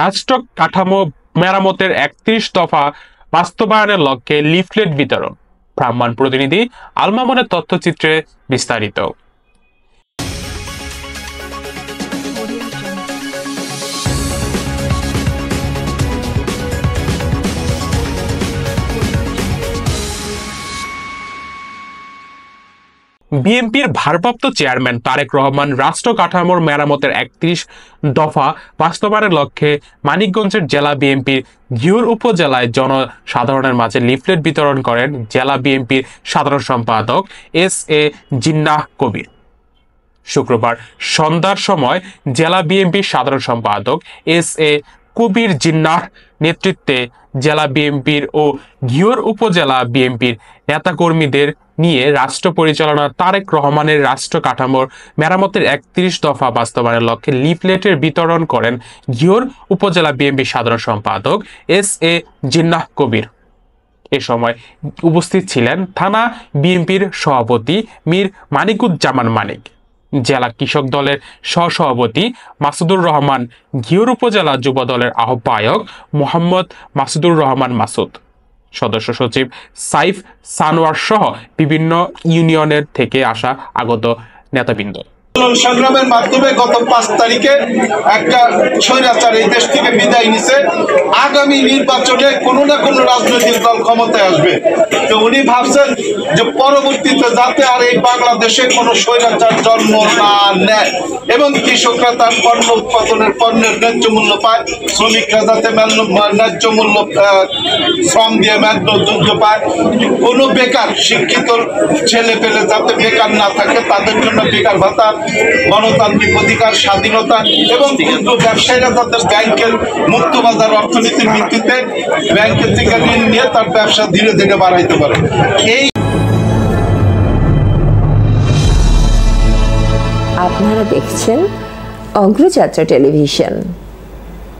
রাষ্ট্র কাঠামো মেরামতের ৩১ দফা বাস্তবায়নের লক্ষ্যে লিফলেট বিতরণ। ভ্রাম্যমাণ প্রতিনিধি আল মামুনের তথ্যচিত্রে বিস্তারিত। বিএনপির ভারপ্রাপ্ত চেয়ারম্যান তারেক রহমান রাষ্ট্র কাঠামোর মেরামতের ৩১ দফা বাস্তবায়নের লক্ষ্যে মানিকগঞ্জের জেলা বিএনপির ঘিওর উপজেলায় জনসাধারণের মাঝে লিফলেট বিতরণ করেন জেলা বিএনপির সাধারণ সম্পাদক এস.এ. জিন্নাহ কবির। শুক্রবার সন্ধ্যার সময় জেলা বিএনপির সাধারণ সম্পাদক এস.এ. কবির জিন্নাহ নেতৃত্বে জেলা বিএনপির ও ঘিওর উপজেলা বিএনপির নেতাকর্মীদের নিয়ে রাষ্ট্র পরিচালনা তারেক রহমানের রাষ্ট্র কাঠামোর মেরামতের ৩১ দফা বাস্তবায়নের লক্ষ্যে লিফলেটের বিতরণ করেন ঘিওর উপজেলা বিএনপির সাধারণ সম্পাদক এস.এ. জিন্নাহ কবির। এ সময় উপস্থিত ছিলেন থানা বিএনপির সভাপতি মীর মানিকুজ্জামান মানিক, জেলা কৃষক দলের সহসভাপতি মাসুদুর রহমান, ঘিওর উপজেলা যুব দলের আহ্বায়ক মোহাম্মদ মাসুদুর রহমান মাসুদ, সদস্য সচিব সাইফ সানোয়ার সহ বিভিন্ন ইউনিয়নের থেকে আসা আগত নেতৃবৃন্দ। সংগ্রামের মাধ্যমে গত 5 তারিখে একটা স্বৈরাচার এই দেশ থেকে বিদায় নিছে। আগামী নির্বাচনে কোনো না কোনো রাজনৈতিক দল ক্ষমতায় আসবে। তো উনি ভাবছেন যে পরবর্তীতে যাতে আর এই বাংলাদেশে কোনো স্বৈরাচার জন্ম না নেয় এবং কৃষকরা তার পণ্য উৎপাদনের পণ্যের ন্যায্য মূল্য পায়, শ্রমিকরা যাতে ন্যায্য মূল্য শ্রম দিয়ে ন্যায্য পায়, কোনো বেকার শিক্ষিত ছেলে পেলে যাতে বেকার না থাকে তাদের জন্য বেকার ভাতা, গণতান্ত্রিক অধিকার, স্বাধীনতা এবং ক্ষুদ্র ব্যবসায়ীরা যাতে ব্যাংকের মুক্তবাজার অর্থনীতির ভিত্তিতে ব্যাংকের থেকে ঋণ নিয়ে তার ব্যবসা ধীরে ধীরে বাড়াইতে পারে। এই আপনারা দেখছেন অগ্রযাত্রা টেলিভিশন।